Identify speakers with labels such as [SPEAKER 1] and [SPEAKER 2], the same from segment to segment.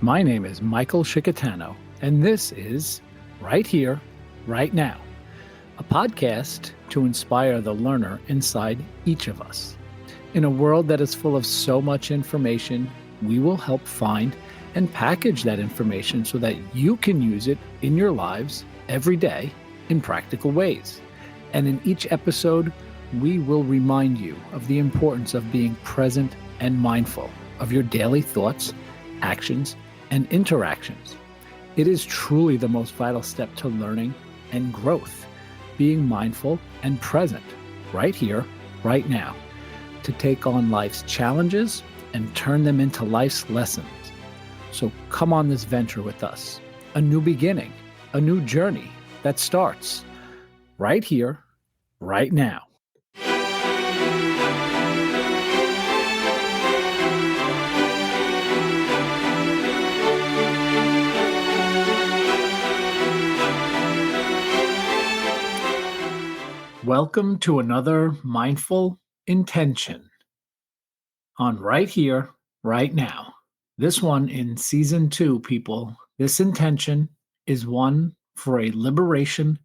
[SPEAKER 1] My name is Michael Shikatano, and this is Right Here, Right Now, a podcast to inspire the learner inside each of us. In a world that is full of so much information, we will help find and package that information so that you can use it in your lives every day in practical ways. And in each episode, we will remind you of the importance of being present and mindful of your daily thoughts, actions, and interactions. It is truly the most vital step to learning and growth, being mindful and present right here, right now, to take on life's challenges and turn them into life's lessons. So come on this venture with us, a new beginning, a new journey that starts right here, right now. Welcome to another Mindful Intention on Right Here, Right Now. This one in Season 2, people. This intention is one for a liberation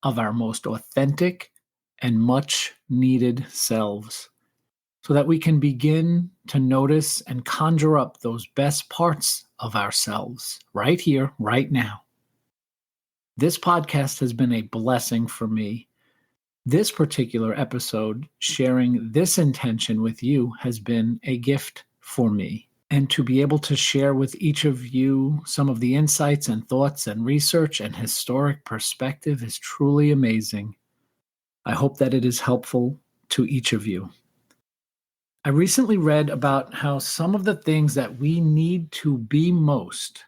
[SPEAKER 1] of our most authentic and much needed selves, so that we can begin to notice and conjure up those best parts of ourselves right here, right now. This podcast has been a blessing for me. This particular episode, sharing this intention with you, has been a gift for me. And to be able to share with each of you some of the insights and thoughts and research and historic perspective is truly amazing. I hope that it is helpful to each of you. I recently read about how some of the things that we need to be most,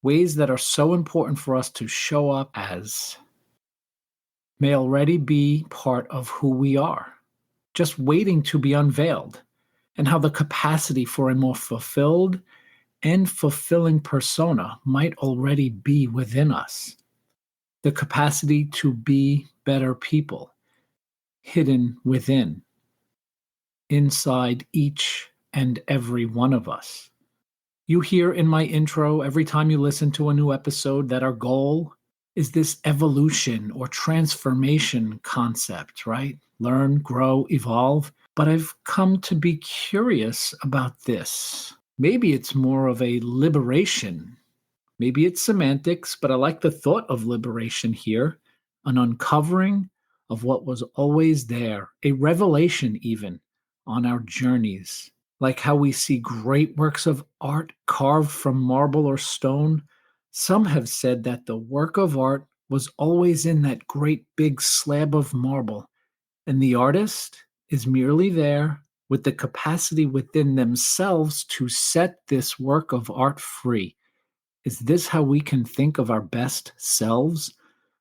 [SPEAKER 1] ways that are so important for us to show up as, may already be part of who we are, just waiting to be unveiled, and how the capacity for a more fulfilled and fulfilling persona might already be within us. The capacity to be better people, hidden within, inside each and every one of us. You hear in my intro every time you listen to a new episode that our goal is this evolution or transformation concept, right? Learn, grow, evolve. But I've come to be curious about this. Maybe it's more of a liberation. Maybe it's semantics, but I like the thought of liberation here, an uncovering of what was always there, a revelation even on our journeys. Like how we see great works of art carved from marble or stone. Some have said that the work of art was always in that great big slab of marble, and the artist is merely there with the capacity within themselves to set this work of art free. Is this how we can think of our best selves?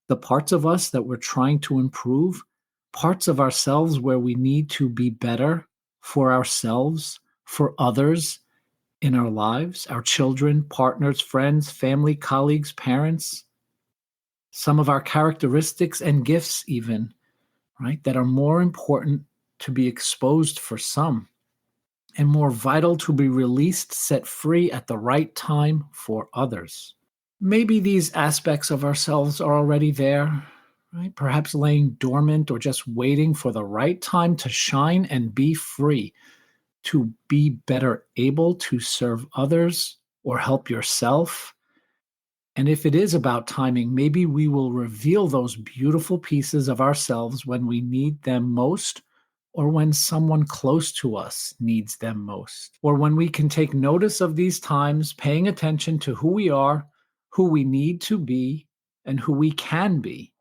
[SPEAKER 1] The parts of us that we're trying to improve? Parts of ourselves where we need to be better for ourselves, for others, in our lives, our children, partners, friends, family, colleagues, parents, some of our characteristics and gifts even, right, that are more important to be exposed for some and more vital to be released, set free at the right time for others. Maybe these aspects of ourselves are already there, right? Perhaps laying dormant or just waiting for the right time to shine and be free, to be better able to serve others or help yourself. And if it is about timing, maybe we will reveal those beautiful pieces of ourselves when we need them most, or when someone close to us needs them most, or when we can take notice of these times, paying attention to who we are, who we need to be, and who we can be.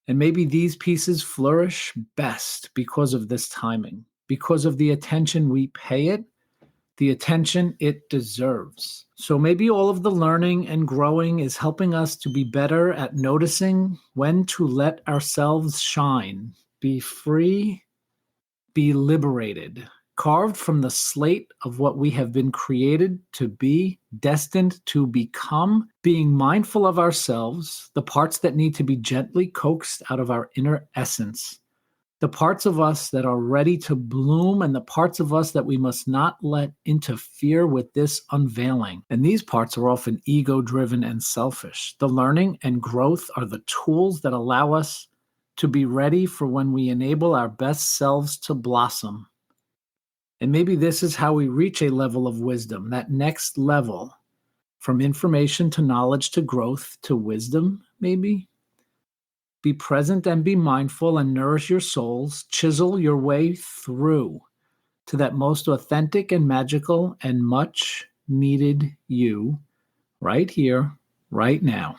[SPEAKER 1] And maybe these pieces flourish best because of this timing, because of the attention we pay it, the attention it deserves. So maybe all of the learning and growing is helping us to be better at noticing when to let ourselves shine, be free, be liberated, carved from the slate of what we have been created to be, destined to become, being mindful of ourselves, the parts that need to be gently coaxed out of our inner essence, The parts of us that are ready to bloom and the parts of us that we must not let interfere with this unveiling. And these parts are often ego-driven and selfish. The learning and growth are the tools that allow us to be ready for when we enable our best selves to blossom. And maybe this is how we reach a level of wisdom, that next level, from information to knowledge to growth to wisdom, maybe. Be present and be mindful and nourish your souls. Chisel your way through to that most authentic and magical and much needed you right here, right now.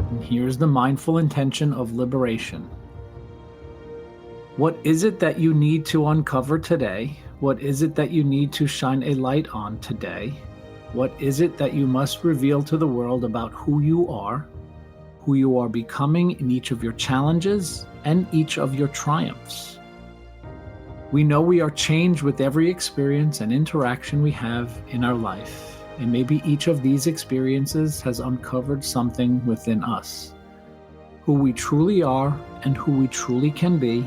[SPEAKER 1] And here's the mindful intention of liberation. What is it that you need to uncover today? What is it that you need to shine a light on today? What is it that you must reveal to the world about who you are becoming in each of your challenges and each of your triumphs? We know we are changed with every experience and interaction we have in our life, and maybe each of these experiences has uncovered something within us. Who we truly are and who we truly can be,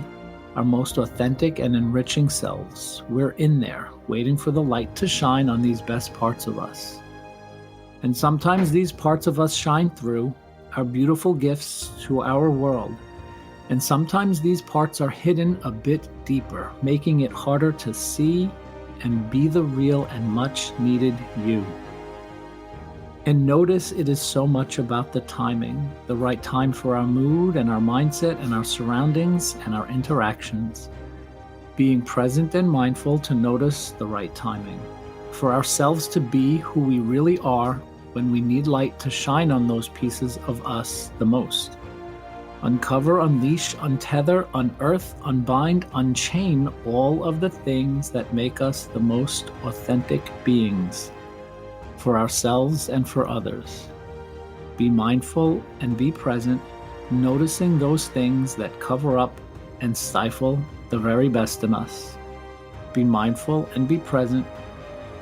[SPEAKER 1] our most authentic and enriching selves. We're in there, waiting for the light to shine on these best parts of us. And sometimes these parts of us shine through, our beautiful gifts to our world. And sometimes these parts are hidden a bit deeper, making it harder to see and be the real and much needed you. And notice it is so much about the timing, the right time for our mood and our mindset and our surroundings and our interactions. Being present and mindful to notice the right timing. For ourselves to be who we really are when we need light to shine on those pieces of us the most. Uncover, unleash, untether, unearth, unbind, unchain all of the things that make us the most authentic beings. For ourselves and for others. Be mindful and be present, noticing those things that cover up and stifle the very best in us. Be mindful and be present,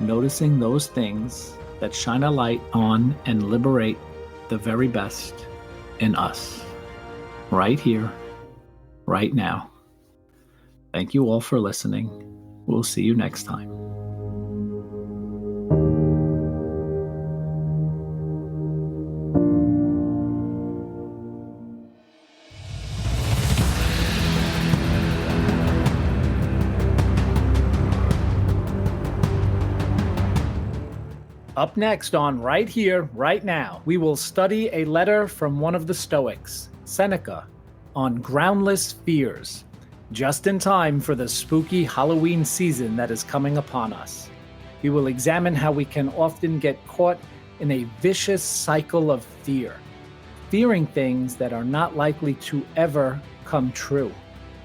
[SPEAKER 1] noticing those things that shine a light on and liberate the very best in us. Right here, right now. Thank you all for listening. We'll see you next time. Up next on Right Here, Right Now, we will study a letter from one of the Stoics, Seneca, on groundless fears, just in time for the spooky Halloween season that is coming upon us. We will examine how we can often get caught in a vicious cycle of fear, fearing things that are not likely to ever come true,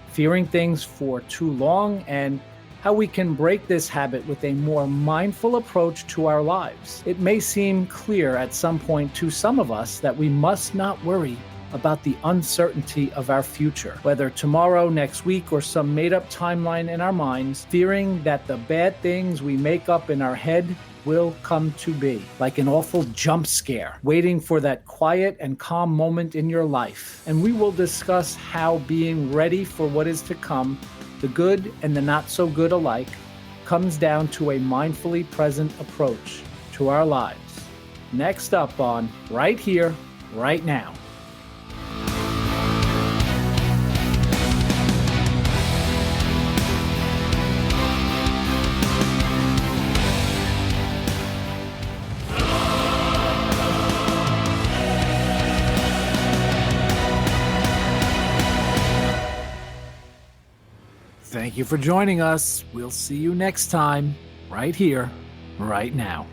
[SPEAKER 1] fearing things for too long, and how we can break this habit with a more mindful approach to our lives. It may seem clear at some point to some of us that we must not worry about the uncertainty of our future, whether tomorrow, next week, or some made-up timeline in our minds, fearing that the bad things we make up in our head will come to be, like an awful jump scare, waiting for that quiet and calm moment in your life. And we will discuss how being ready for what is to come, the good and the not so good alike, comes down to a mindfully present approach to our lives. Next up on Right Here, Right Now. Thank you for joining us. We'll see you next time, right here, right now.